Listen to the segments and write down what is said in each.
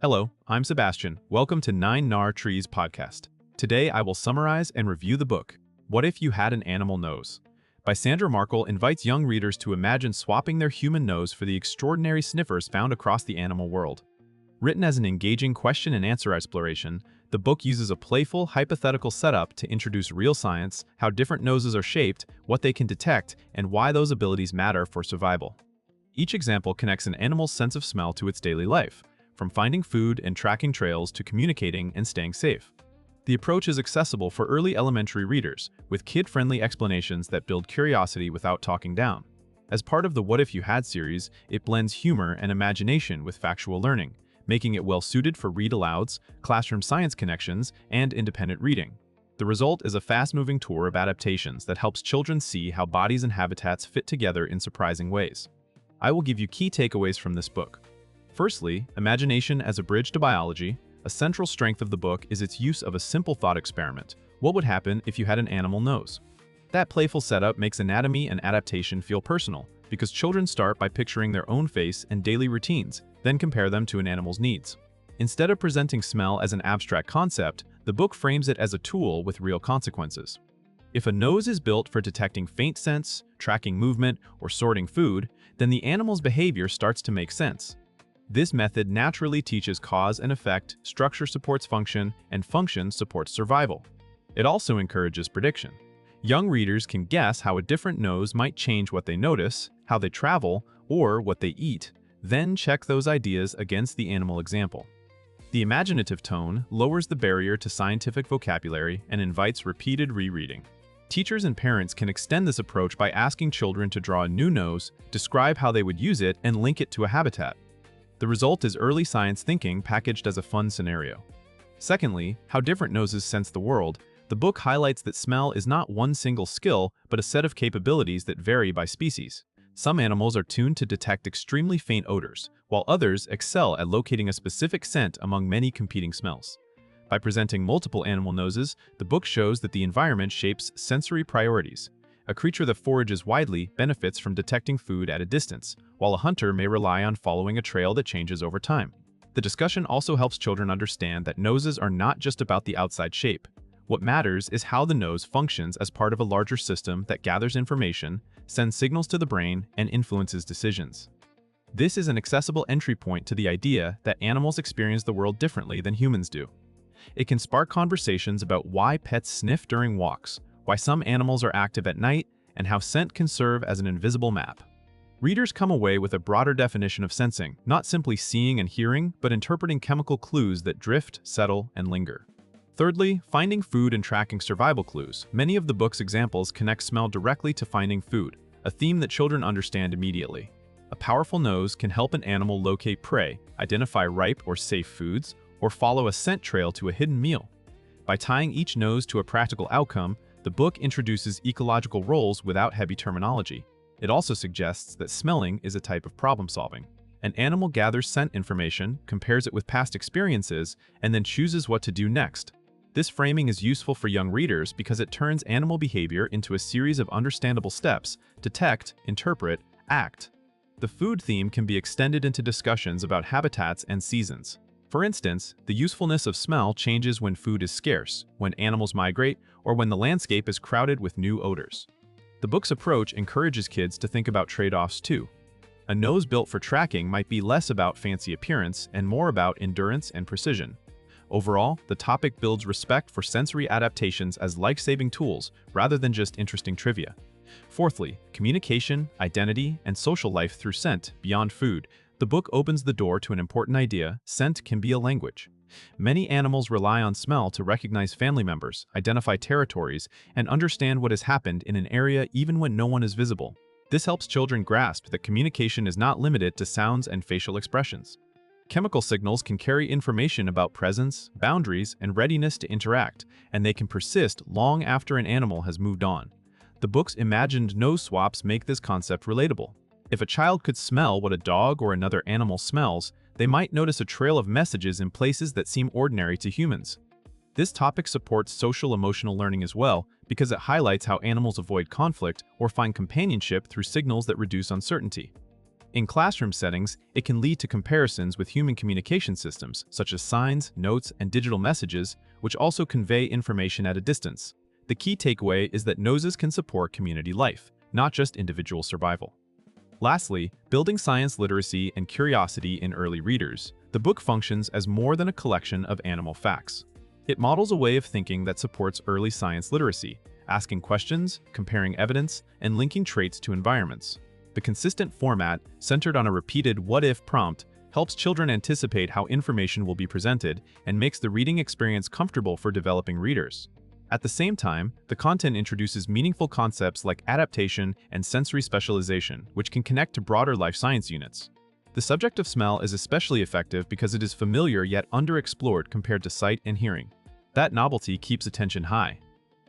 Hello, I'm Sebastian. Welcome to 9 Trees podcast. Today I will summarize and review the book, What If You Had an Animal Nose? By Sandra Markle invites young readers to imagine swapping their human nose for the extraordinary sniffers found across the animal world. Written as an engaging question and answer exploration, the book uses a playful, hypothetical setup to introduce real science, how different noses are shaped, what they can detect, and why those abilities matter for survival. Each example connects an animal's sense of smell to its daily life, from finding food and tracking trails to communicating and staying safe. The approach is accessible for early elementary readers, with kid-friendly explanations that build curiosity without talking down. As part of the What If You Had series, it blends humor and imagination with factual learning, making it well-suited for read-alouds, classroom science connections, and independent reading. The result is a fast-moving tour of adaptations that helps children see how bodies and habitats fit together in surprising ways. I will give you key takeaways from this book. Firstly, imagination as a bridge to biology. A central strength of the book is its use of a simple thought experiment. What would happen if you had an animal nose? That playful setup makes anatomy and adaptation feel personal, because children start by picturing their own face and daily routines, then compare them to an animal's needs. Instead of presenting smell as an abstract concept, the book frames it as a tool with real consequences. If a nose is built for detecting faint scents, tracking movement, or sorting food, then the animal's behavior starts to make sense. This method naturally teaches cause and effect, structure supports function, and function supports survival. It also encourages prediction. Young readers can guess how a different nose might change what they notice, how they travel, or what they eat, then check those ideas against the animal example. The imaginative tone lowers the barrier to scientific vocabulary and invites repeated rereading. Teachers and parents can extend this approach by asking children to draw a new nose, describe how they would use it, and link it to a habitat. The result is early science thinking packaged as a fun scenario. Secondly, how different noses sense the world. The book highlights that smell is not one single skill, but a set of capabilities that vary by species. Some animals are tuned to detect extremely faint odors, while others excel at locating a specific scent among many competing smells. By presenting multiple animal noses, the book shows that the environment shapes sensory priorities. A creature that forages widely benefits from detecting food at a distance, while a hunter may rely on following a trail that changes over time. The discussion also helps children understand that noses are not just about the outside shape. What matters is how the nose functions as part of a larger system that gathers information, sends signals to the brain, and influences decisions. This is an accessible entry point to the idea that animals experience the world differently than humans do. It can spark conversations about why pets sniff during walks, why some animals are active at night, and how scent can serve as an invisible map. Readers come away with a broader definition of sensing, not simply seeing and hearing, but interpreting chemical clues that drift, settle, and linger. Thirdly, finding food and tracking survival clues. Many of the book's examples connect smell directly to finding food, a theme that children understand immediately. A powerful nose can help an animal locate prey, identify ripe or safe foods, or follow a scent trail to a hidden meal. By tying each nose to a practical outcome, the book introduces ecological roles without heavy terminology. It also suggests that smelling is a type of problem-solving. An animal gathers scent information, compares it with past experiences, and then chooses what to do next. This framing is useful for young readers because it turns animal behavior into a series of understandable steps: detect, interpret, act. The food theme can be extended into discussions about habitats and seasons. For instance, the usefulness of smell changes when food is scarce, when animals migrate, or when the landscape is crowded with new odors. The book's approach encourages kids to think about trade-offs too. A nose built for tracking might be less about fancy appearance and more about endurance and precision. Overall, the topic builds respect for sensory adaptations as life-saving tools rather than just interesting trivia. Fourthly, communication, identity, and social life through scent beyond food. The book opens the door to an important idea: scent can be a language. Many animals rely on smell to recognize family members, identify territories, and understand what has happened in an area even when no one is visible. This helps children grasp that communication is not limited to sounds and facial expressions. Chemical signals can carry information about presence, boundaries, and readiness to interact, and they can persist long after an animal has moved on. The book's imagined nose swaps make this concept relatable. If a child could smell what a dog or another animal smells, they might notice a trail of messages in places that seem ordinary to humans. This topic supports social-emotional learning as well, because it highlights how animals avoid conflict or find companionship through signals that reduce uncertainty. In classroom settings, it can lead to comparisons with human communication systems, such as signs, notes, and digital messages, which also convey information at a distance. The key takeaway is that noses can support community life, not just individual survival. Lastly, building science literacy and curiosity in early readers. The book functions as more than a collection of animal facts. It models a way of thinking that supports early science literacy, asking questions, comparing evidence, and linking traits to environments. The consistent format, centered on a repeated what-if prompt, helps children anticipate how information will be presented and makes the reading experience comfortable for developing readers. At the same time, the content introduces meaningful concepts like adaptation and sensory specialization, which can connect to broader life science units. The subject of smell is especially effective because it is familiar yet underexplored compared to sight and hearing. That novelty keeps attention high.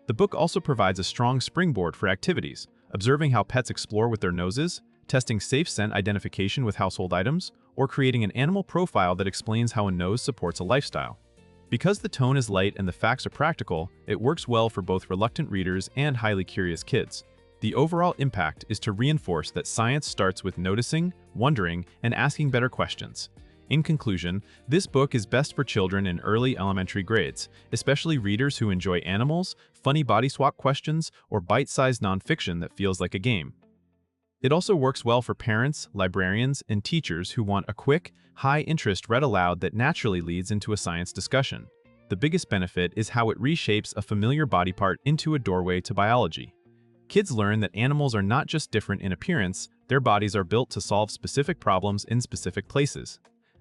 The book also provides a strong springboard for activities, observing how pets explore with their noses, testing safe scent identification with household items, or creating an animal profile that explains how a nose supports a lifestyle. Because the tone is light and the facts are practical, it works well for both reluctant readers and highly curious kids. The overall impact is to reinforce that science starts with noticing, wondering, and asking better questions. In conclusion, this book is best for children in early elementary grades, especially readers who enjoy animals, funny body swap questions, or bite-sized nonfiction that feels like a game. It also works well for parents, librarians, and teachers who want a quick, high-interest read aloud that naturally leads into a science discussion. The biggest benefit is how it reshapes a familiar body part into a doorway to biology. Kids learn that animals are not just different in appearance, their bodies are built to solve specific problems in specific places.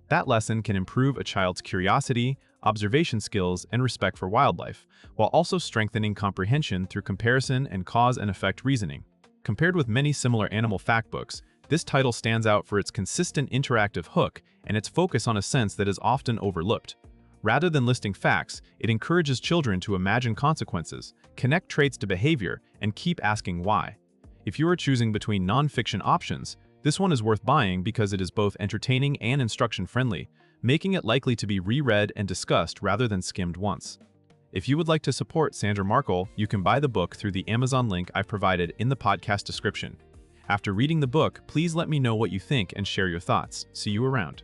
That lesson can improve a child's curiosity, observation skills, and respect for wildlife, while also strengthening comprehension through comparison and cause and effect reasoning. Compared with many similar animal fact books, this title stands out for its consistent interactive hook and its focus on a sense that is often overlooked. Rather than listing facts, it encourages children to imagine consequences, connect traits to behavior, and keep asking why. If you are choosing between non-fiction options, this one is worth buying because it is both entertaining and instruction-friendly, making it likely to be reread and discussed rather than skimmed once. If you would like to support Sandra Markle, you can buy the book through the Amazon link I've provided in the podcast description. After reading the book, please let me know what you think and share your thoughts. See you around.